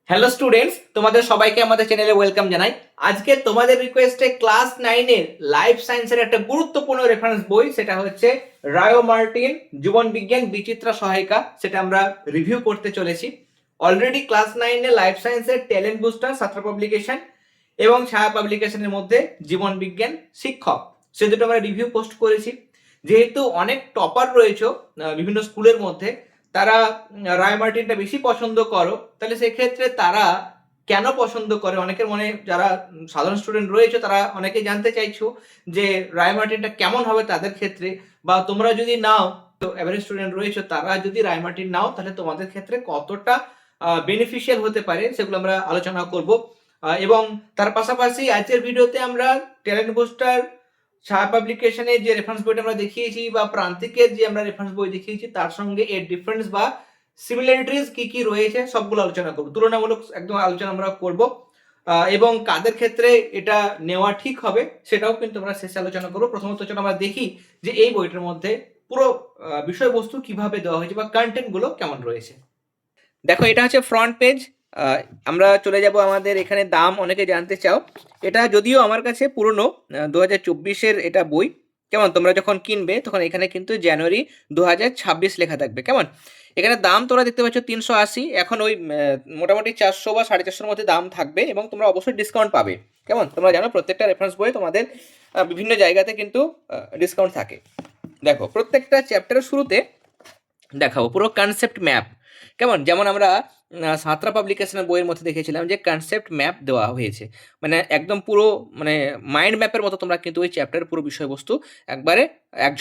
Hello students, তোমাদের সবাইকে আমাদের চ্যানেলে ওয়েলকাম জানাই। আজকে তোমাদের রিকোয়েস্টে ক্লাস 9 এর লাইফ সায়েন্সের একটা গুরুত্বপূর্ণ রেফারেন্স বই, সেটা হচ্ছে রায়ো মার্টিন জীবন বিজ্ঞান বিচিত্রা সহায়িকা, সেটা আমরা রিভিউ করতে চলেছি। অলরেডি ক্লাস 9 এ লাইফ সায়েন্সের ট্যালেন্ট বুস্টার ছাত্র পাবলিকেশন এবং ছায়া পাবলিকেশনের মধ্যে জীবন বিজ্ঞান শিক্ষক, সে দুটো আমরা রিভিউ পোস্ট করেছি। যেহেতু অনেক টপার রয়েছে বিভিন্ন স্কুলের মধ্যে, তারা রায় মার্টিনটা বেশি পছন্দ করো, তাহলে সেক্ষেত্রে তারা কেন পছন্দ করে, অনেকের মনে যারা সাধারণ স্টুডেন্ট রয়েছে তারা অনেকে জানতে চাইছো যে রায় মার্টিনটা কেমন হবে তাদের ক্ষেত্রে, বা তোমরা যদি নাও, তো এভারেজ স্টুডেন্ট রয়েছে তারা যদি রায় মার্টিন নাও তাহলে তোমাদের ক্ষেত্রে কতটা বেনিফিশিয়াল হতে পারে সেগুলো আমরা আলোচনা করব। এবং তার পাশাপাশি আজকের ভিডিওতে আমরা ট্যালেন্ট বুস্টার ছায়া পাবলিকেশনে যে রেফারেন্স বইটা আমরা দেখিয়েছি বা প্রান্তিকের যে আমরা রেফারেন্স বই দেখিয়েছি তার সঙ্গে এর ডিফারেন্স বা সিমিলারিটিস কি কি রয়েছে সবগুলো আলোচনা করব, তুলনামূলক একদম আলোচনা আমরা করব। এবং কাদের ক্ষেত্রে এটা নেওয়া ঠিক হবে সেটাও কিন্তু আমরা শেষে আলোচনা করব। প্রথমত চলো আমরা দেখি যে এই বইটার মধ্যে পুরো বিষয়বস্তু কিভাবে দেওয়া হয়েছে বা কন্টেন্ট গুলো কেমন রয়েছে। দেখো, এটা হচ্ছে ফ্রন্ট পেজ। আমরা চলে যাব আমাদের এখানে। দাম অনেকে জানতে চাও, এটা যদিও আমার কাছে পুরনো 2024-এর এটা বই। কেমন, তোমরা যখন কিনবে তখন এখানে কিন্তু জানুয়ারি 2026 লেখা থাকবে। কেমন, এখানে দাম তোমরা দেখতে পাচ্ছ 380, এখন ওই মোটামুটি 400 বা 450-এর মধ্যে দাম থাকবে এবং তোমরা অবশ্যই ডিসকাউন্ট পাবে। কেমন, তোমরা জানো প্রত্যেকটা রেফারেন্স বইয়ে তোমাদের বিভিন্ন জায়গাতে কিন্তু ডিসকাউন্ট থাকে। দেখো, প্রত্যেকটা চ্যাপ্টারের শুরুতে দেখাবো পুরো কনসেপ্ট ম্যাপ। কেমন, যেমন আমরা সাঁতরা পাবলিকেশনের বইয়ের মধ্যে দেখেছিলাম যে কনসেপ্ট ম্যাপ দেওয়া হয়েছে, মানে একদম পুরো মানে মাইন্ড ম্যাপের মতো তোমরা কিন্তু ওই চ্যাপ্টারের পুরো বিষয়বস্তু একবারে এক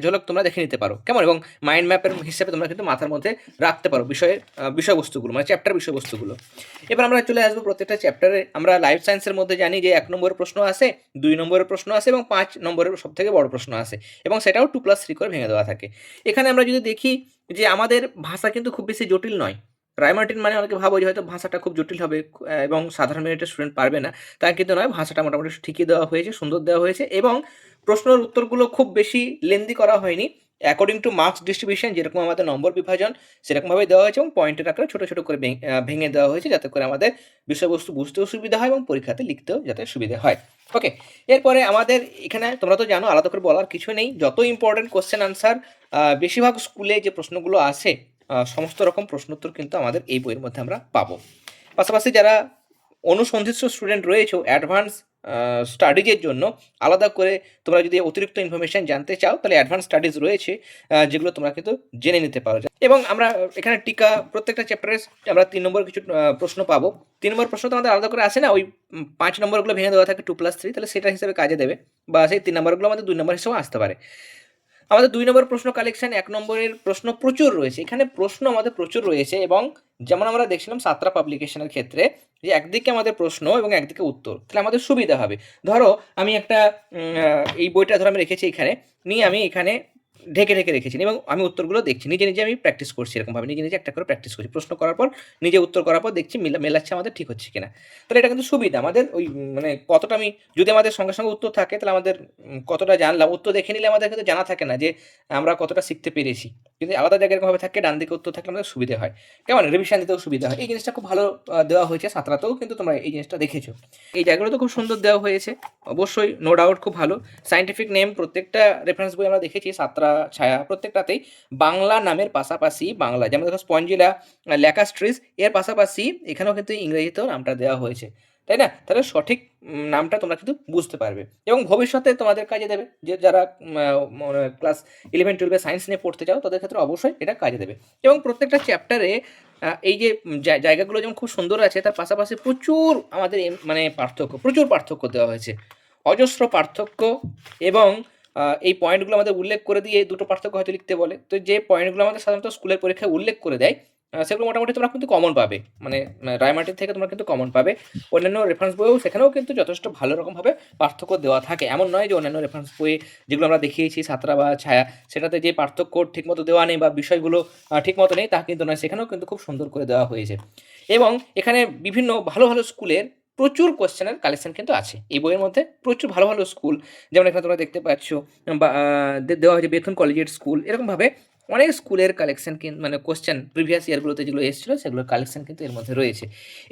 ঝলক তোমরা দেখে নিতে পারো। কেমন, এবং মাইন্ড ম্যাপের হিসেবে তোমরা কিন্তু মাথার মধ্যে রাখতে পারো বিষয়বস্তুগুলো, মানে চ্যাপ্টার বিষয়বস্তুগুলো। এবার আমরা চলে আসবো প্রত্যেকটা চ্যাপ্টারে। আমরা লাইফ সায়েন্সের মধ্যে জানি যে 1 নম্বরের প্রশ্ন আসে, 2 নম্বরের প্রশ্ন আসে এবং 5 নম্বরের সব থেকে বড় প্রশ্ন আসে, এবং সেটাও 2+3 করে ভেঙে দেওয়া থাকে। এখানে আমরা যদি দেখি যে আমাদের ভাষা কিন্তু খুব বেশি জটিল নয়। রায় মার্টিন মানে অনেকে ভাবো যে হয়তো ভাষাটা খুব জটিল হবে এবং সাধারণ মিনিটের স্টুডেন্ট পারবে না, তা কিন্তু নয়। ভাষাটা মোটামুটি ঠিকই দেওয়া হয়েছে, সুন্দর দেওয়া হয়েছে, এবং প্রশ্নের উত্তরগুলো খুব বেশি লেন্দি করা হয়নি। অ্যাকর্ডিং টু মার্কস ডিস্ট্রিবিউশন যেরকম আমাদের নম্বর বিভাজন সেরকমভাবে দেওয়া হয়েছে, এবং পয়েন্টের আকারে ছোটো ছোটো করে ভেঙে দেওয়া হয়েছে, যাতে করে আমাদের বিষয়বস্তু বুঝতেও সুবিধা হয় এবং পরীক্ষাতে লিখতেও যাতে সুবিধা হয়। ওকে, এরপরে আমাদের এখানে তোমরা তো জানো, আলাদা করে বলার কিছু নেই। যত ইম্পর্টেন্ট কোশ্চেন আনসার বেশিরভাগ স্কুলে যে প্রশ্নগুলো আসে, সমস্ত রকম প্রশ্নোত্তর কিন্তু আমাদের এই বইয়ের মধ্যে আমরা পাবো। পাশাপাশি যারা অনুসন্ধিৎস স্টুডেন্ট রয়েছে অ্যাডভান্স স্টাডিজের জন্য আলাদা করে তোমরা যদি অতিরিক্ত ইনফরমেশন জানতে চাও তাহলে অ্যাডভান্স স্টাডিজ রয়েছে, যেগুলো তোমরা কিন্তু জেনে নিতে পারো। এবং আমরা এখানে টিকা প্রত্যেকটা চ্যাপ্টারে আমরা 3 নম্বর কিছু প্রশ্ন পাবো। 3 নম্বর প্রশ্ন তো আমাদের আলাদা করে আসে না, ওই 5 নম্বরগুলো ভেঙে দেওয়া থাকে 2+3, তাহলে সেটা হিসেবে কাজে দেবে, বা সেই 3 নম্বরগুলো আমাদের 2 নম্বর হিসেবেও আসতে পারে। আমাদের 2 নম্বর প্রশ্ন কালেকশন, 1 নম্বরের প্রশ্ন প্রচুর রয়েছে। এখানে প্রশ্ন আমাদের প্রচুর রয়েছে, এবং যেমন আমরা দেখছিলাম সাঁতরা পাবলিকেশনের ক্ষেত্রে যে একদিকে আমাদের প্রশ্ন এবং একদিকে উত্তর, তাহলে আমাদের সুবিধা হবে। ধরো আমি একটা এই বইটা ধরো আমি রেখেছি এখানে, নিয়ে আমি এখানে ঢেকে ঢেকে রেখেছি এবং আমি উত্তরগুলো দেখছি, নিজে নিজে আমি প্র্যাকটিস করছি, এরকমভাবে নিজে নিজে একটা করে প্র্যাকটিস করছি। প্রশ্ন করার পর নিজে উত্তর করার পর দেখছি মেলাচ্ছে আমাদের ঠিক হচ্ছে কিনা। তাহলে এটা কিন্তু সুবিধা আমাদের। ওই মানে কতটা আমি, যদি আমাদের সঙ্গে সঙ্গে উত্তর থাকে তাহলে আমাদের কতটা জানলাম, উত্তর দেখে নিলে আমাদের কিন্তু জানা থাকে না যে আমরা কতটা শিখতে পেরেছি। কিন্তু আলাদা জায়গায় এরকমভাবে থাকে, ডান দিকে উত্তর থাকলে আমাদের সুবিধা হয়। কেমন, রিভিশন দিতেও সুবিধা হয়। এই জিনিসটা খুব ভালো দেওয়া হয়েছে সাঁতরাতেও, কিন্তু তোমরা এই জিনিসটা দেখেছো। এই জায়গাগুলো তো খুব সুন্দর দেওয়া হয়েছে, অবশ্যই নো ডাউট খুব ভালো। সায়েন্টিফিক নেম প্রত্যেকটা রেফারেন্স বই আমরা দেখেছি, সাঁতরা, ছায়া, প্রত্যেকটাতেই বাংলা নামের পাশাপাশি বাংলা, যেমন দেখো স্পঞ্জিলা, ল্যাকাস্ট্রিস, এর পাশাপাশি এখানেও কিন্তু ইংরেজিতেও নামটা দেওয়া হয়েছে, তাই না? তাহলে সঠিক নামটা তোমরা কিন্তু বুঝতে পারবে এবং ভবিষ্যতে তোমাদের কাজে দেবে। যে যারা ক্লাস 11-12 সায়েন্স নিয়ে পড়তে চাও তাদের ক্ষেত্রে অবশ্যই এটা কাজে দেবে। এবং প্রত্যেকটা চ্যাপ্টারে এই যে জায়গাগুলো যেমন খুব সুন্দর আছে, তার পাশাপাশি প্রচুর আমাদের মানে প্রচুর পার্থক্য দেওয়া হয়েছে, অজস্র পার্থক্য। এবং এই পয়েন্টগুলো আমাদের উল্লেখ করে দিয়ে দুটো পার্থক্য হয়তো লিখতে বলে, তো যে পয়েন্টগুলো আমাদের সাধারণত স্কুলের পরীক্ষায় উল্লেখ করে দেয় সেগুলো মোটামুটি তোমরা কিন্তু কমন পাবে, মানে রায় মার্টিন থেকে তোমরা কিন্তু কমন পাবে। অন্যান্য রেফারেন্স বইও সেখানেও কিন্তু যথেষ্ট ভালো রকমভাবে পার্থক্য দেওয়া থাকে। এমন নয় যে অন্যান্য রেফারেন্স বই যেগুলো আমরা দেখিয়েছি সাঁতরা বা ছায়া, সেটাতে যে পার্থক্য ঠিকমতো দেওয়া নেই বা বিষয়গুলো ঠিকমতো নেই তা কিন্তু নয়, সেখানেও কিন্তু খুব সুন্দর করে দেওয়া হয়েছে। এবং এখানে বিভিন্ন ভালো ভালো স্কুলের প্রচুর কোশ্চেনের কালেকশন কিন্তু আছে এই বইয়ের মধ্যে, প্রচুর ভালো ভালো স্কুল, যেমন এখানে তোমরা দেখতে পাচ্ছ বা দেওয়া হয়েছে বেথুন কলেজিয়েট স্কুল, এরকমভাবে অনেক স্কুলের কালেকশন মানে কোশ্চেন প্রিভিয়াস ইয়ারগুলোতে যেগুলো এসেছিল সেগুলোর কালেকশন কিন্তু এর মধ্যে রয়েছে।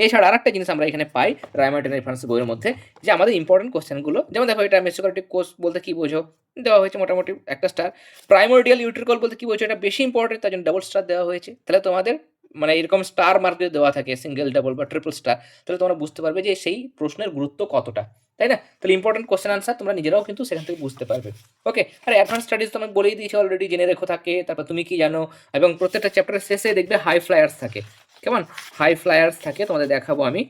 এছাড়া আরেকটা জিনিস আমরা এখানে পাই রায়মার্টিন রেফারেন্স বইয়ের মধ্যে, যে আমাদের ইম্পর্টেন্ট কোশ্চেনগুলো, যেমন দেখো এটা মেসোকারেটিভ কোর্স বলতে কী বোঝো, দেওয়া হয়েছে মোটামুটি একটা স্টার। প্রাইমোর্ডিয়াল ইউট্রিকল বলতে কী বোঝো, এটা বেশি ইম্পর্টেন্ট, তার জন্য ডাবল স্টার দেওয়া হয়েছে। তাহলে তোমাদের মানে এরকম স্টার মার্ক যদি দেওয়া থাকে সিঙ্গেল, ডাবল বা ট্রিপল স্টার, তাহলে তোমরা বুঝতে পারবে যে সেই প্রশ্নের গুরুত্ব কতটা, তাই না? তাহলে ইম্পর্টেন্ট কোশ্চেন আনসার তোমরা নিজেরাও কিন্তু সেখান থেকে বুঝতে পারবে। ওকে, আর অ্যাডভান্স স্টাডিজ তো আমি বলেই দিয়েছি অলরেডি, জেনে রেখো থাকে, তারপর তুমি কি জানো, এবং প্রত্যেকটা চ্যাপ্টারের শেষে দেখবে হাই ফ্লায়ার্স থাকে। কেমন হাই ফ্লায়ার্স থাকে তোমাদের দেখাবো আমি,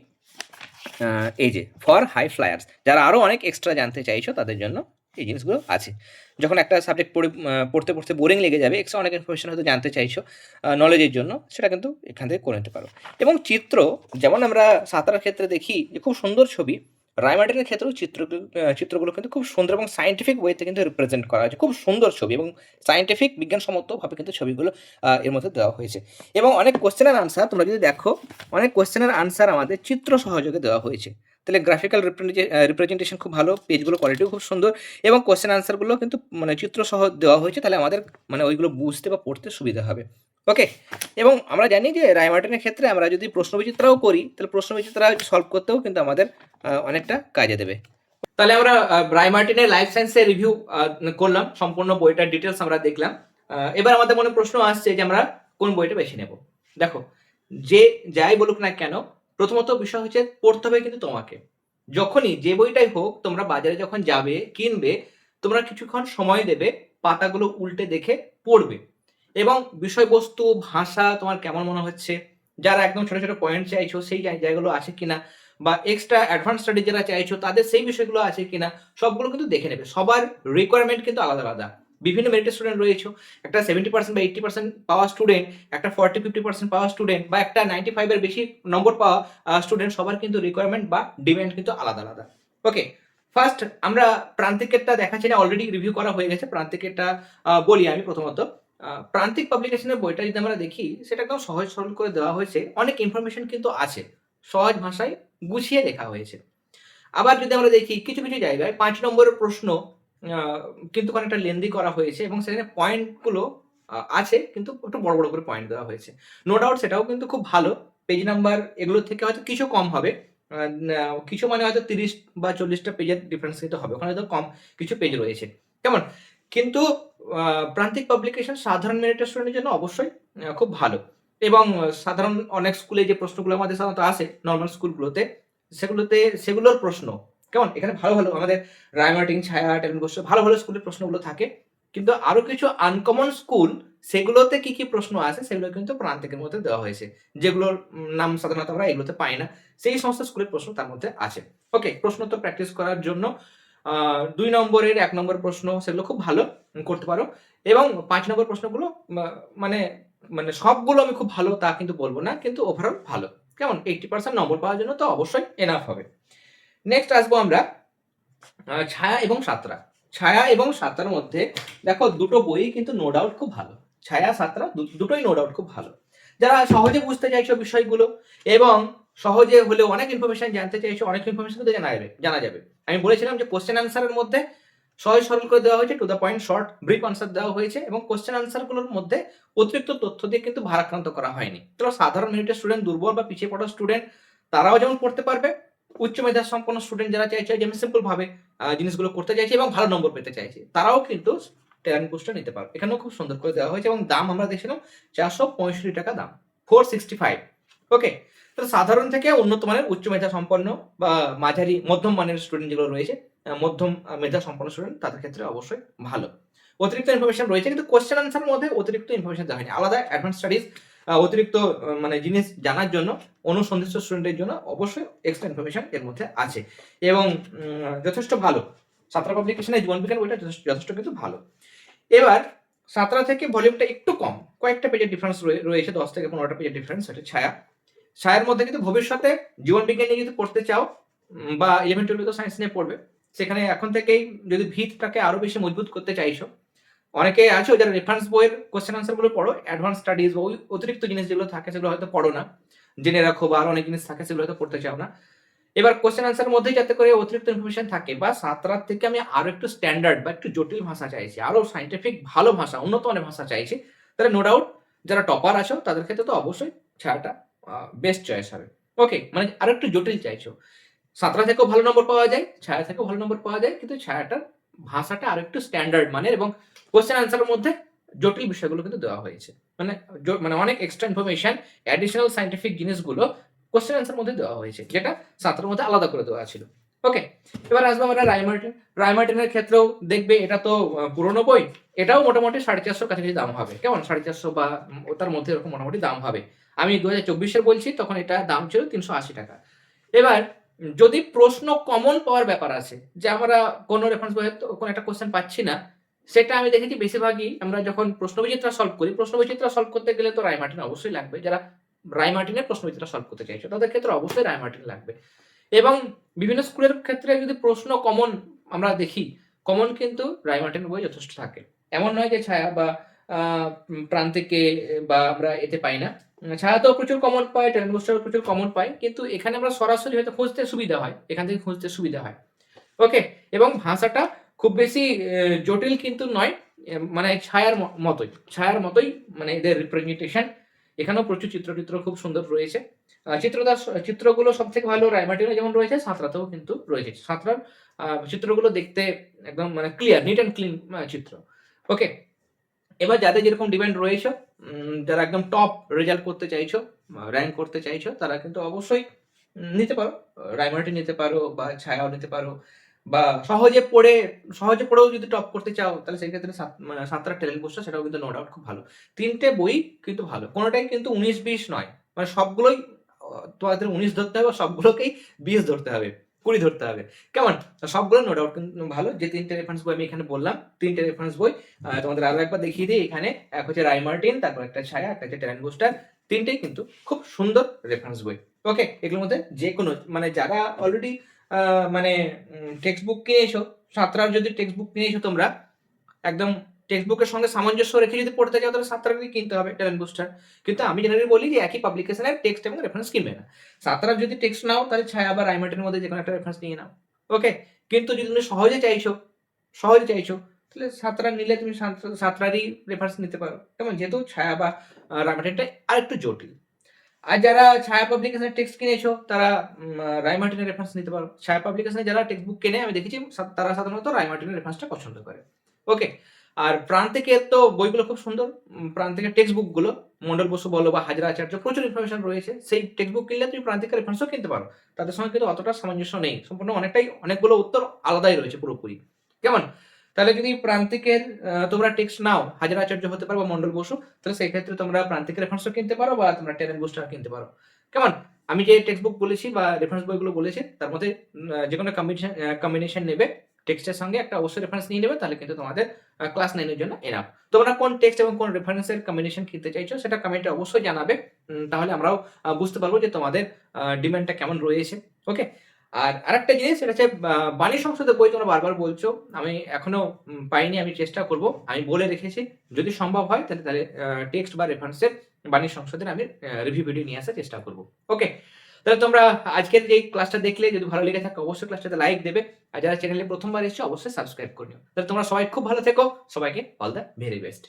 এই যে ফর হাই ফ্লায়ার্স, যারা আরও অনেক এক্সট্রা জানতে চাইছো তাদের জন্য এই জিনিসগুলো আছে। যখন একটা সাবজেক্ট পড়তে পড়তে বোরিং লেগে যাবে, এক্সট্রা অনেক ইনফরমেশন হয়তো জানতে চাইছো নলেজের জন্য, সেটা কিন্তু এখান থেকে করে নিতে পারো। এবং চিত্র, যেমন আমরা সাঁতারের ক্ষেত্রে দেখি যে খুব সুন্দর ছবি, রায়মার্টিনের ক্ষেত্রেও চিত্রগুলো কিন্তু খুব সুন্দর এবং সায়েন্টিফিক ওয়েতে কিন্তু রিপ্রেজেন্ট করা হয়েছে, খুব সুন্দর ছবি এবং সায়েন্টিফিক বিজ্ঞানসম্মতভাবে কিন্তু ছবিগুলো এর মধ্যে দেওয়া হয়েছে। এবং অনেক কোশ্চেনের আনসার তোমরা যদি দেখো, অনেক কোশ্চেনের আনসার আমাদের চিত্র সহযোগে দেওয়া হয়েছে। তাহলে গ্রাফিক্যাল রিপ্রেজেন্টেশন খুব ভালো, পেজগুলো কোয়ালিটিও খুব সুন্দর, এবং কোশ্চেন আনসারগুলো কিন্তু মানে চিত্র সহ দেওয়া হয়েছে, তাহলে আমাদের মানে ওইগুলো বুঝতে বা পড়তে সুবিধা হবে। ওকে, এবং আমরা জানি যে রায়মার্টিনের ক্ষেত্রে আমরা যদি প্রশ্নবিচিত্রাও করি, তাহলে প্রশ্নবিচিত্রা সলভ করতেও কিন্তু আমাদের অনেকটা কাজে দেবে। তাহলে আমরা রায়মার্টিনের লাইফ সায়েন্সের রিভিউ করলাম, সম্পূর্ণ বইটার ডিটেলস আমরা দেখলাম। এবার আমাদের মনে প্রশ্ন আসছে যে আমরা কোন বইটা বেছে নেব। দেখো, যে যাই বলুক না কেন, প্রথমত বিষয় হচ্ছে পড়তে হবে কিন্তু তোমাকে। যখনই যে বইটাই হোক, তোমরা বাজারে যখন যাবে কিনবে, তোমরা কিছুক্ষণ সময় দেবে, পাতাগুলো উল্টে দেখে পড়বে, এবং বিষয়বস্তু ভাষা তোমার কেমন মনে হচ্ছে, যারা একদম ছোট ছোট পয়েন্ট চাইছো সেই জায়গাগুলো আছে কিনা, বা এক্সট্রা অ্যাডভান্স স্টাডি যারা চাইছো তাদের সেই বিষয়গুলো আছে কিনা, সবগুলো কিন্তু দেখে নেবে। সবার রিকোয়ারমেন্ট কিন্তু আলাদা আলাদা। বিভিন্ন মেরিটের স্টুডেন্ট রয়েছে, একটা 70% বা 80% পাওয়া স্টুডেন্ট, একটা 40-50% পাওয়া স্টুডেন্ট, বা একটা 95 এর বেশি নম্বর পাওয়া স্টুডেন্ট, সবার কিন্তু রিকোয়ারমেন্ট বা ডিমান্ড কিন্তু আলাদা আলাদা। ওকে, ফার্স্ট আমরা প্রান্তিকেরটা দেখাচ্ছি না, অলরেডি রিভিউ করা হয়ে গেছে। প্রান্তিকেরটা বলি আমি প্রথমত। প্রান্তিক পাবলিকেশনের বইটা যদি আমরা দেখি, সেটা একদম সহজ সরল করে দেওয়া হয়েছে, অনেক ইনফরমেশন কিন্তু আছে, সহজ ভাষায় গুছিয়ে লেখা হয়েছে। আবার যদি আমরা দেখি কিছু কিছু জায়গায় 5 নম্বরের প্রশ্ন কিন্তু অনেকটা লেন্দি করা হয়েছে, এবং সেখানে পয়েন্টগুলো আছে কিন্তু একটু বড় বড় করে পয়েন্ট দেওয়া হয়েছে। নো ডাউট সেটাও কিন্তু খুব ভালো। পেজ নাম্বার এগুলোর থেকে হয়তো কিছু কম হবে, কিছু মানে হয়তো 30 বা 40টা পেজের ডিফারেন্স কিন্তু হবে, ওখানে হয়তো কম কিছু পেজ রয়েছে। কেমন, কিন্তু প্রান্তিক পাবলিকেশন সাধারণ মেরিটের স্টুডেন্টের জন্য অবশ্যই খুব ভালো। এবং সাধারণ অনেক স্কুলে যে প্রশ্নগুলো আমাদের সাধারণত আসে নর্মাল স্কুলগুলোতে, সেগুলোর প্রশ্ন কেমন, এখানে ভালো ভালো আমাদের রায়মার্টিন, ছায়া, টেলিন বসু ভালো ভালো স্কুলের প্রশ্নগুলো থাকে। কিন্তু আরো কিছু আনকমন স্কুল, সেগুলোতে কি কি প্রশ্ন আছে সেগুলো কিন্তু প্রান্তিকের মধ্যে দেওয়া হয়েছে, যেগুলোর নাম সাধারণত আমরা এগুলোতে পাই না, সেই সমস্ত স্কুলের প্রশ্ন তার মধ্যে আছে। ওকে, প্রশ্ন তো প্র্যাকটিস করার জন্য 2 নম্বরের 1 নম্বর প্রশ্ন সেগুলো খুব ভালো করতে পারো, এবং 5 নম্বর প্রশ্নগুলো মানে মানে সবগুলো আমি খুব ভালো তা কিন্তু বলবো না, কিন্তু ওভারঅল ভালো। কেমন, 80% নম্বর পাওয়ার জন্য তো অবশ্যই এনাফ হবে। নেক্সট আসবো আমরা ছায়া এবং সাতরা। ছায়া এবং সাতরার মধ্যে দেখো দুটো বই কিন্তু নো ডাউট খুব ভালো। ছায়া, সাতরা দুটোই নো ডাউট খুব ভালো। যারা সহজে বুঝতে চাইছো বিষয়গুলো, এবং সহজে হলেও অনেক ইনফরমেশন জানতে চাইছো, অনেক ইনফরমেশন কিন্তু জানা যাবে। আমি বলেছিলাম যে কোশ্চেন আনসারের মধ্যে সহজ সরল করে দেওয়া হয়েছে, to the point short brief answer দেওয়া হয়েছে, এবং কোশ্চেন আনসারগুলোর মধ্যে অতিরিক্ত তথ্য দিয়ে কিন্তু ভারাক্রান্ত করা হয়নি। তো সাধারণ মেরিটের স্টুডেন্ট, দুর্বল বা পিছিয়ে পড়া স্টুডেন্ট, তারাও যেমন পড়তে পারবে, উচ্চ মেধা সম্পন্ন স্টুডেন্ট যারা চাইছে যে আমি সিম্পল ভাবে জিনিসগুলো করতে চাইছে এবং ভালো নম্বর পেতে চাইছে, তারাও কিন্তু ট্যালেন্ট বুস্টার নিতে পারবে। এখানেও খুব সুন্দর করে দেওয়া হয়েছে, এবং দাম আমরা দেখছিলাম 465 টাকা দাম, 465। ওকে, তো সাধারণ থেকে উন্নত মানের, উচ্চ মেধা সম্পন্ন বা মাঝারি মধ্যম মানের স্টুডেন্ট যেগুলো রয়েছে, মধ্যম মেধা সম্পন্ন স্টুডেন্ট, তাদের ক্ষেত্রে অবশ্যই ভালো। অতিরিক্ত ইনফরমেশন রয়েছে, কিন্তু কোশ্চেন আনসারের মধ্যে অতিরিক্ত ইনফরমেশন দেওয়া হয়নি। আলাদা অ্যাডভান্স স্টাডিজ অতিরিক্ত মানে জিনিস জানার জন্য অনুসন্ধিত স্টুডেন্টের জন্য অবশ্যই এক্সট্রা ইনফরমেশন এর মধ্যে আছে, এবং যথেষ্ট ভালো। সাঁতরা পাবলিকেশনের জীবন বিজ্ঞান বইটা যথেষ্ট কিন্তু ভালো। এবার সাঁতরা থেকে ভলিউমটা একটু কম, কয়েকটা পেজের ডিফারেন্স রয়েছে, 10 থেকে 15টা পেজের ডিফারেন্স। সেটা ছায়া। ছায়ার মধ্যে কিন্তু ভবিষ্যতে জীবন বিজ্ঞান নিয়ে যদি পড়তে চাও, বা 11-12 তো সায়েন্স নিয়ে পড়বে, সেখানে এখন থেকেই যদি ভিতটাকে আরো বেশি মজবুত করতে চাইছো, অনেকে আছো যারা রেফারেন্স বইয়ের কোশ্চেন আনসার গুলো পড়ো, অ্যাডভান্স স্টাডিজ বা ওই অতিরিক্ত জিনিস যেগুলো থাকে সেগুলো হয়তো পড়ো না, জেনে রাখো, বা আরো অনেক জিনিস থাকে সেগুলো হয়তো পড়তে চাও না। এবার কোশ্চেন আনসার মধ্যেই যাতে করে অতিরিক্ত ইনফরমেশন থাকে, বা সাঁতরার থেকে আমি আরো একটু স্ট্যান্ডার্ড বা একটু জটিল ভাষা চাইছি, আরো সাইন্টিফিক ভালো ভাষা, উন্নত মানের ভাষা চাইছি, তাহলে নো ডাউট যারা টপার আছো তাদের ক্ষেত্রে তো অবশ্যই ছায়াটা বেস্ট চয়েস হবে। ওকে, মানে আরো একটু জটিল চাইছো, সাঁতরা থেকেও ভালো নম্বর পাওয়া যায়, ছায়া থেকেও ভালো নম্বর পাওয়া যায়, কিন্তু ছায়াটার ভাষাটা আরো একটু স্ট্যান্ডার্ড মানের এবং কোশ্চেন আনসারের মধ্যে জটিল বিষয়গুলো কিন্তু দেওয়া হয়েছে। মানে মানে অনেক এক্সট্রা ইনফরমেশন, অ্যাডিশনাল সায়েন্টিফিক জিনিসগুলো কোশ্চেন আনসার মধ্যে দেওয়া হয়েছে, যেটা সাঁতরার মধ্যে আলাদা করে দেওয়া ছিল। ওকে, এবার আসবো আমরা রায়মার্টিন। রায়মার্টিনের ক্ষেত্রেও দেখবে এটা তো পুরনো বই, এটাও মোটামুটি 450 কাছাকাছি দাম হবে, কেমন 450 বা তার মধ্যে এরকম মোটামুটি দাম হবে। আমি 2024-এর বলছি, তখন এটা দাম ছিল 380 টাকা। এবার যদি প্রশ্ন কমন পাওয়ার ব্যাপার আছে, যে আমরা কোনো রেফারেন্স বইয়ে কোনো একটা কোশ্চেন পাচ্ছি না, সেটা আমি দেখেছি বেশিরভাগই আমরা যখন প্রশ্নবিচিত্রা সলভ করি, প্রশ্নবিচিত্রা সলভ করতে গেলে তো রায়মার্টিন অবশ্যই লাগবে। যারা রায়মার্টিনের প্রশ্নবিচিত্রা সলভ করতে চাইছো তাদের ক্ষেত্রে অবশ্যই রায়মার্টিন লাগবে। এবং বিভিন্ন স্কুলের ক্ষেত্রে যদি প্রশ্ন কমন আমরা দেখি, কমন কিন্তু রায়মার্টিন বই যথেষ্ট থাকে। এমন নয় যে ছায়া বা প্রান্তিকে বা আমরা এতে পাই না, ছায়াতেও প্রচুর কমন পাই, ট্যালেন্ট বুস্টারও প্রচুর কমন পাই, কিন্তু এখানে আমরা সরাসরি হয়তো খুঁজতে সুবিধা হয়, এখান থেকে খুঁজতে সুবিধা হয়। ওকে, এবং ভাষাটা খুব বেশি জটিল কিন্তু নয়, মানে ছায়ার মতোই মানে এদের রিপ্রেজেন্টেশন। এখানেও প্রচুর চিত্র খুব সুন্দর রয়েছে। চিত্রগুলো সব থেকে ভালো রায়মার্টিনে যেমন রয়েছে, সাঁতরাতেও কিন্তু রয়েছে। সাঁতরার চিত্রগুলো দেখতে একদম মানে ক্লিয়ার, নিট অ্যান্ড ক্লিন চিত্র। ওকে, এবার যাদের যেরকম ডিমান্ড রয়েছে, যারা একদম টপ রেজাল্ট করতে চাইছো, র্যাঙ্ক করতে চাইছো, তারা কিন্তু অবশ্যই নিতে পারো, রায়মার্টিন নিতে পারো বা ছায়াও নিতে পারো, বা সহজে পড়েও যদি টপ করতে চাও, তাহলে সেই ক্ষেত্রে সাঁতরা ট্যালেন্ট বুস্টার, সেটাও কিন্তু নো ডাউট খুব ভালো। তিনটে বই কিন্তু ভালো, কোনোটাই কিন্তু 19-20 নয়, মানে সবগুলোই তোমাদের 19 ধরতে হবে, সবগুলোকেই 20 ধরতে হবে, 20 ধরতে হবে, কেমন? সবগুলো নো ডাউট কিন্তু ভালো। যে তিনটে রেফারেন্স বই আমি এখানে বললাম, তিনটে রেফারেন্স বই তোমাদের আরো একবার দেখিয়ে দিই। এখানে এক হচ্ছে রায়মার্টিন, তারপর একটা ছায়া, একটা হচ্ছে ট্যালেন্ট বুস্টার, তিনটেই কিন্তু খুব সুন্দর রেফারেন্স বই। ওকে, এগুলোর মধ্যে যে কোনো, মানে যারা অলরেডি মানে টেক্সট বুক কিনেছো, সাঁতরার যদি টেক্সট বুক কিনেছো তোমরা, একদম টেক্সট বুকের সঙ্গে সামঞ্জস্য রেখে যদি পড়তে চাও, তাহলে সাঁতরারই কিনতে হবে ট্যালেন্ট বুস্টার। কিন্তু আমি জেনারেলি বলি যে একই পাবলিকেশনের টেক্সট এবং রেফারেন্স কিনবে না। সাঁতরার যদি টেক্সট নাও, তাহলে ছায়া বা রায়মার্টিনের মধ্যে যে কোনো একটা রেফারেন্স নিয়ে নাও। ওকে, কিন্তু যদি তুমি সহজে চাইছো, তাহলে সাঁতরা নিলে তুমি সাঁতরারই রেফারেন্স নিতে পারো, কেমন? যেহেতু ছায়া বা রায়মার্টিনটা আরেকটু জটিল। আর যারা ছায়া পাবলিকেশনের টেক্সট কিনেছো, তারা রায়মার্টিনের রেফারেন্স নিতে পারো। ছায়া পাবলিকেশনে যারা টেক্সট বুক কেনে, আমি দেখেছি তারা সাধারণত রায়মার্টিনের রেফারেন্সটা পছন্দ করে। ওকে, আর প্রান্তিকের তো বইগুলো খুব সুন্দর, প্রান্তিকের টেক্সট বুকগুলো, মন্ডল বসু বলো বা হাজরা আচার্য, প্রচুর ইনফরমেশন রয়েছে। সেই টেক্সট বুক কিনলে তুমি প্রান্তিকের রেফারেন্সও কিনতে পারো, তাদের সঙ্গে কিন্তু অতটা সামঞ্জস্য নেই, সম্পূর্ণ অনেকগুলো উত্তর আলাদাই রয়েছে পুরোপুরি, কেমন? তাহলে যদি প্রান্তিকের তোমরা টেক্সট নাও, হাজার আচার্য হতে পারো বা মন্ডল বসু, তাহলে সেই ক্ষেত্রে তোমরা প্রান্তিকের রেফারেন্সও কিনতে পারো বা তোমরা ট্যালেন্ট বুস্টার কিনতে পারো, কেমন? আমি যে টেক্সট বুক বলেছি বা রেফারেন্স বইগুলো বলেছি, তার মধ্যে যে কোনো কম্বিনেশন নেবে, টেক্সটের সঙ্গে একটা অবশ্যই রেফারেন্স নিয়ে নেবে, তাহলে কিন্তু তোমাদের ক্লাস 9-এর জন্য এনাফ। তোমরা কোন টেক্সট এবং কোন রেফারেন্সের কম্বিনেশন কিনতে চাইছো, সেটা কমেন্টে অবশ্যই জানাবে, তাহলে আমরাও বুঝতে পারবো যে তোমাদের ডিমান্ডটা কেমন রয়েছে। ওকে, আর আরেকটা জিনিস, সেটা হচ্ছে বাণী সংসদের বই তোমরা বারবার বলছো, আমি এখনো পাইনি, আমি চেষ্টা করব, আমি বলে রেখেছি যদি সম্ভব হয় তাহলে টেক্সট বা রেফারেন্সের বাণী সংসদের আমি রিভিউ ভিডিও নিয়ে আসার চেষ্টা করব। ওকে, তাহলে তোমরা আজকের যে ক্লাসটা দেখলে, যদি ভালো লেগে থাকে অবশ্যই ক্লাসটাতে লাইক দেবে, আর যারা চ্যানেলে প্রথমবার এসেছো অবশ্যই সাবস্ক্রাইব করে নিও। তাহলে তোমরা সবাই খুব ভালো থেকো, সবাইকে অল দ্য ভেরি বেস্ট।